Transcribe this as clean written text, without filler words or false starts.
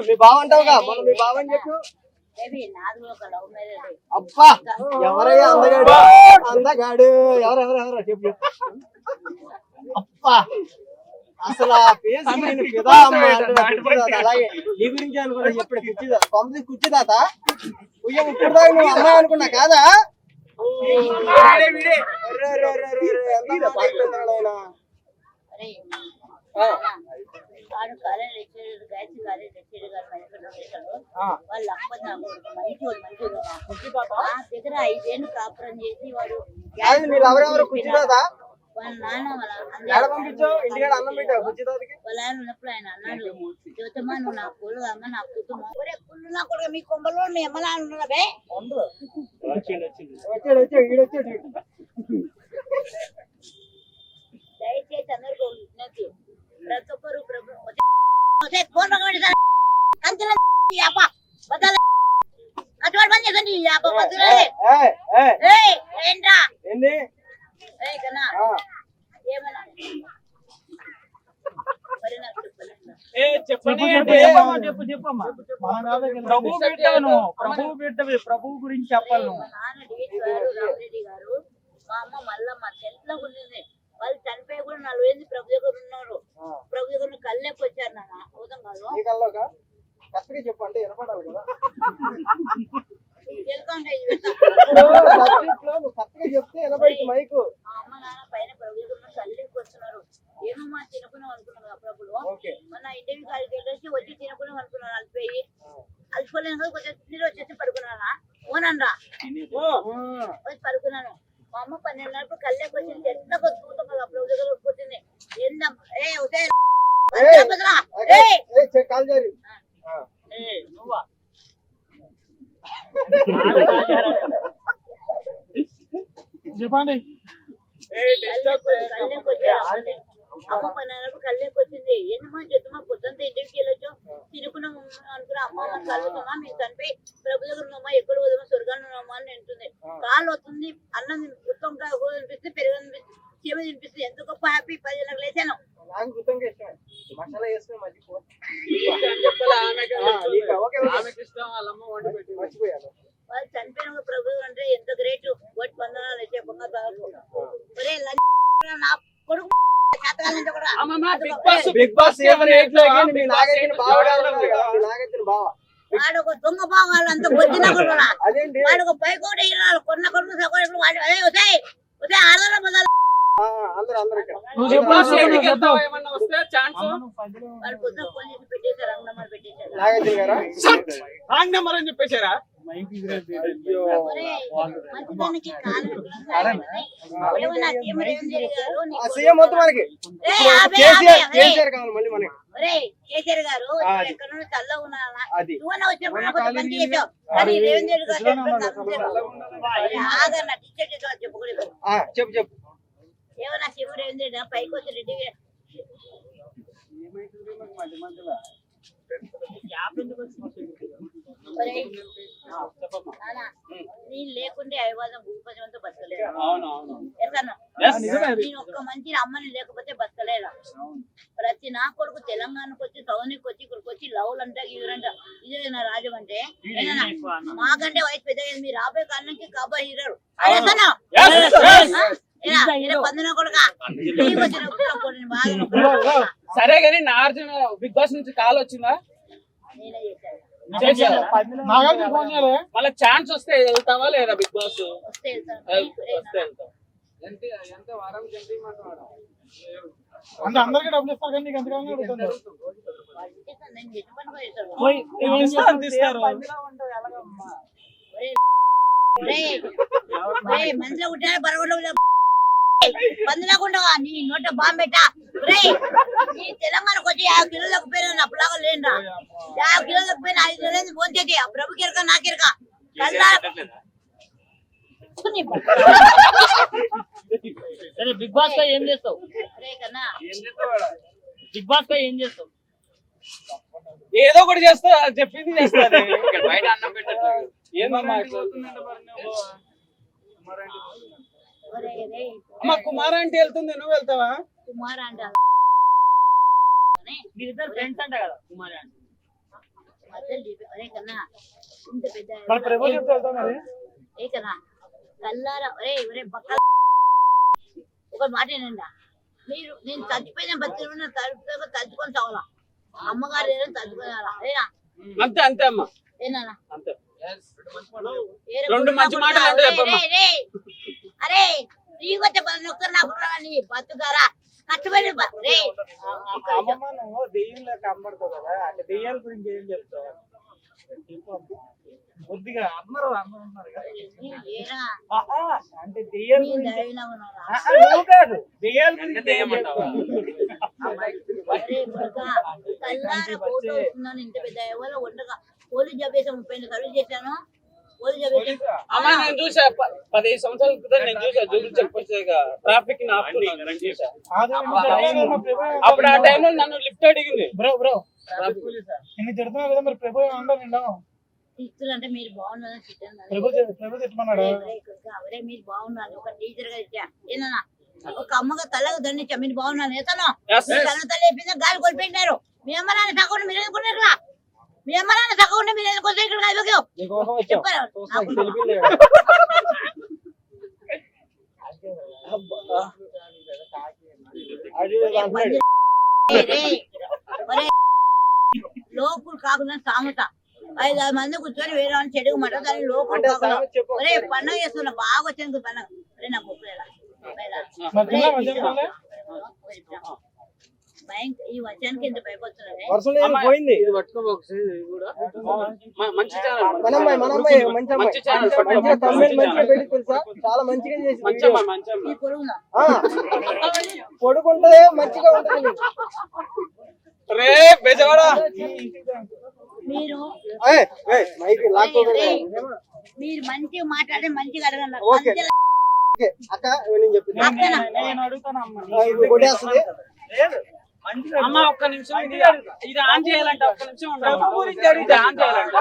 మీ బావ అంటావుగా మనం మీ బావ అని చెప్పు. అబ్బా ఎవరయ్యా అందగాడు అందగాడు ఎవరెవరెవరో చెప్పు. అబ్బా అసలు ఆ ఫేస్ నేను ఫిదా అమ్మా అలాగే నీ గురించి అనుకున్నా ఎప్పుడు కూర్చుదా కొంపది కూర్చుదాత ఉయ్యం ఇప్పుడు దాకా నువ్వు అమ్మాయి అనుకున్నా కాదా. దగ్గర 5 ఏళ్ళు కాపురం చేసి వాడు ఎవరెవరు కూర్చుదా పంపించావు ఇంటికాడ అన్నం పెట్టావు కూర్చుదాకి. వాళ్ళ ఆయన ఉన్నప్పుడు ఆయన అన్నాడు జ్యోతమ్మ నువ్వు నా కొడుకు అమ్మ నా కుటుంబం కుళ్ళు నా కొడుకు మీ కొంబలో మీ అమ్మ నాన్న ఉన్నావే. దయచేసి అందరికీ విజ్ఞప్తి ప్రతి ఒక్కరు ప్రభు గురించి చెప్పాలి. రామరెడ్డి గారు మా అమ్మ మల్లమ్మ తెల్లగా ఉండింది. వాళ్ళు చనిపోయి కూడా 4 ఏళ్ళు ప్రభు దగ్గర ఉన్నారు. ప్రభు దగ్గర కళ్ళెక్కి వచ్చారు నాన్న అవుతాం కాదు చెప్పండి వినపడాలి కదా చెప్తే వినపడి మైకు. మా అమ్మ నాన్న పైన ప్రభు దగ్గర కళ్ళెక్కి వస్తున్నారు. ఏమమ్మా తినకున్నాం అనుకున్నారు అప్పుడప్పుడు. మొన్న ఇంటర్వ్యూ కాడికి వెళ్ళేసి వచ్చి తినకున్నాం అనుకున్నారు. అలిపోయి అలిసిపోలేను కదా కొంచెం నీళ్ళు వచ్చేసి పడుకున్నానా ఓనరా వచ్చి పడుకున్నాను. మా అమ్మ 12 కళ్ళెక్కి వచ్చింది. ఎంత దూతం కదా ప్రభు దగ్గర వచ్చింది. చెప్పండి అమ్మ 12 కళ్ళెక్కి వచ్చింది. ఏంటమ్మా చెప్తున్నా పొద్దుంతా ఇంటికి వెళ్ళొచ్చు తినుకున్నాం అనుకున్నా. అమ్మ కలుగుతామా మేము చనిపోయి ప్రభు దగ్గర ఉన్నామా ఎక్కడ పోదామా స్వర్గాన్ని ఉన్నామా అని అంటుంది. కాళ్ళు వస్తుంది అన్నం ఉత్తమ అనిపిస్తుంది పెరుగు అనిపిస్తుంది చీమ తినిపిస్తుంది. ఎంత గొప్ప హ్యాపీ 10 గంటలకు లేచాను. వాళ్ళు చనిపోయిన ప్రభు అంటే ఎంత గ్రేట్. ఒకటి 12 వచ్చే బంగారు నా కొడుకు వాడు ఒక దొంగ బావాలు అంత వచ్చిన వాడు ఒక పైకోటి కొన్న కొడుకు వాడు అదే వస్తాయి ఆడల మొదలు వాళ్ళు పొద్దున ఫోన్ చేసి పెట్టేశారు. రంగనమ్మని పెట్టేశారా మంచిదానికి సీఎం మొత్తం మనకి కేసీఆర్ కావాలి మళ్ళీ మనకి. కేసీఆర్ గారు ఎక్కడ చల్ల ఉన్నా నువ్వన్నా వచ్చినప్పుడు మంచి చేసావు కానీ రేవంత్ రెడ్డి గారు ఆగన్న టీచర్ చెప్పకూడదు. చెప్పు చెప్పు ఏమన్నా శివ రేవంత్ రెడ్డి పైకి వచ్చి రెడ్డి నేను లేకుంటే అవివాదం భూపతితో బతకలేదు. నేను ఒక్క మంచి అమ్మని లేకపోతే బతకలేదా. ప్రతి నా కొడుకు తెలంగాణకు వచ్చి టౌన్కి వచ్చి ఇక్కడికి వచ్చి లవ్లు అంట ఇదంట ఇదే నా రాజ్యం అంటే మాకంటే వయసు పెద్ద మీరు రాబోయే కారణంకి కాబోయే హీరో సరే గానీ నాగార్జున బిగ్ బాస్ నుంచి కాల్ వచ్చిందా? మళ్ళీ ఛాన్స్ వస్తే వెళ్తావా లేదా బిగ్ బాస్? వస్తే వెళ్తాం. అంటే అందరికి డబ్బులు ఇస్తారు కానీ నీకు ఎంతకాలం మంచిగా ఉంటాడు బరగొండ పందులాకుండా నీ నోట బాంబు పెట్టా నీ తెలంగాణకు వచ్చి 50 కిలోలకు పోయినా అప్పులాగా లేనురా. 50 కిలోలకు పోయిన 5 కిలోలు ఫోన్ చేసి ఆ ప్రభుకి ఎరక నాకెరక బిగ్ బాస్ లో ఏం చేస్తావు? బిగ్ బాస్ లో ఏం చేస్తావు? ఏదో ఒకటి చేస్తా చెప్పింది చేస్తాను. బయట అన్నం పెట్టట్లేదు. అమ్మ కుమార్ అంటే వెళ్తుంది నువ్వు వెళ్తావా? కుమార్ అంటే మీరిద్దరు ఫ్రెండ్స్ అంట కదా కుమార్ అంటే అన్నా ఇంత పెద్ద మన ప్రభు చెప్తే వెళ్తాం మరి. ఏకనా కల్లారా ఒరే బక్క ఒక మాట ఏంటంట మీరు నేను చచ్చిపోయిన బతికిన తలుచుకొని చావాలా అమ్మగారు ఏదో తలుచుకోవాలా అదేనా అంతే అంతే అమ్మ ఏనా అంతే. రెండు మంచి మాటలు అంటే చెప్పమ్మా. అరే నీకొచ్చే పని ఒక్కరు నాకు రాని బతుకారా కష్టపడి రే అమ్మమ్మ నువ్వు దెయ్యంలో కనబడతావు కదా అంటే దెయ్యాల గురించి ఏం చెప్తావు? కొద్దిగా అందరూ ఉన్నారు కదా. ఏరా ఆహా, అంటే దెయ్యాల నీ గురించి దైవలా ఉన్నారా ఆహా, నువ్వు కాదు దెయ్యాల గురించి ఏం దెయ్యమంటావా? చెప్తావు? అరే బతుకా కల్లారా ఫోటో వస్తున్నాను ఇంత పెద్ద ఎవరో ఉండగా పోలీస్ జాబ్ చేసాను 30 సర్వీస్ చేశాను పోలీస్ జాబ్ చేశాను అమ్మా నేను చూసా 15 సంవత్సరాల క్రితం నేను చూసా జూబిలీ చెక్ పోస్ట్ ట్రాఫిక్ ని ఆపుతున్నాను నేను చూసా. అదే నిన్ను తిడుతున్నావు కదా మరి ప్రభు అప్పుడు ఆ టైంలో నన్ను లిఫ్ట్ అడిగింది. బ్రో నిన్ను తిడుతున్నావు కదా మరి ప్రభు ఏమన్నా నిండా ఇస్తుందంటే మీరు బాగున్నారని తిట్టాను ప్రభు తిట్టమన్నాడు. అవరే మీరు బాగున్నారు ఒక టీచర్ గా ఇచ్చా ఏనా ఒక అమ్మగా తల్లగా దండించా మీరు బాగున్నారు నేతను Yes. తన తల్లి అయిపోయిందా గాలి కొలిపోయినారు మీ అమ్మ నాన్న తగ్గకుండా మీరు ఎందుకున్నారు మీ అమ్మ నాన్న తగ్గకుండా మీరు ఎందుకు వచ్చారు ఇక్కడ కాదు నీకోసం వచ్చాం. చెప్పారు చూస్తాం, తెలిపిలే. అది అంటున్నాడు. లోకులు కాకుండా సామెత 5-6 మంది కూర్చొని వేరే వాళ్ళని చెడుగు మాట దాని లోకులు అంటే కాకుండా సామెత చెప్పు. ఒరే పండుగ చేస్తున్నా బాగా వచ్చింది పండుగ ఒరే నా గొప్పలేదా మరి తిన్నా మధ్యాహ్నం ఈ వర్షానికి ఎంత భయపడుతున్నారే వర్షం లేదు, పోయింది. ఇది పట్టుకో ఒకసారి ఇది కూడా. మంచి ఛానల్ మన అమ్మాయి మంచి అమ్మాయి మంచి ఛానల్ మంచిగా thumbnail మంచిగా పెట్టి తెలుసా చాలా మంచిగా చేసి మంచి video. అమ్మాయి మంచి అమ్మాయి. ఈ పొరుగునా పడుకుంటే మంచిగా ఉంటుంది. రే బెజవాడా మీరు ఏయ్, ఏయ్, మైక్ లాక్కోకూడదు. మీరు మంచిగా మాట్లాడి మంచిగా అడగండి ఓకే. ఓకే, అక్క నేను చెప్పింది అక్కనా? నేను అడుగుతాను అమ్మ. ఇప్పుడు కొట్టేస్తుంది. అమ్మ ఒక్క నిమిషం ఇది ఆన్ చేయాలంటే ఒక్క నిమిషం ఉండాలి. ఇది ఆన్ చేయాలంట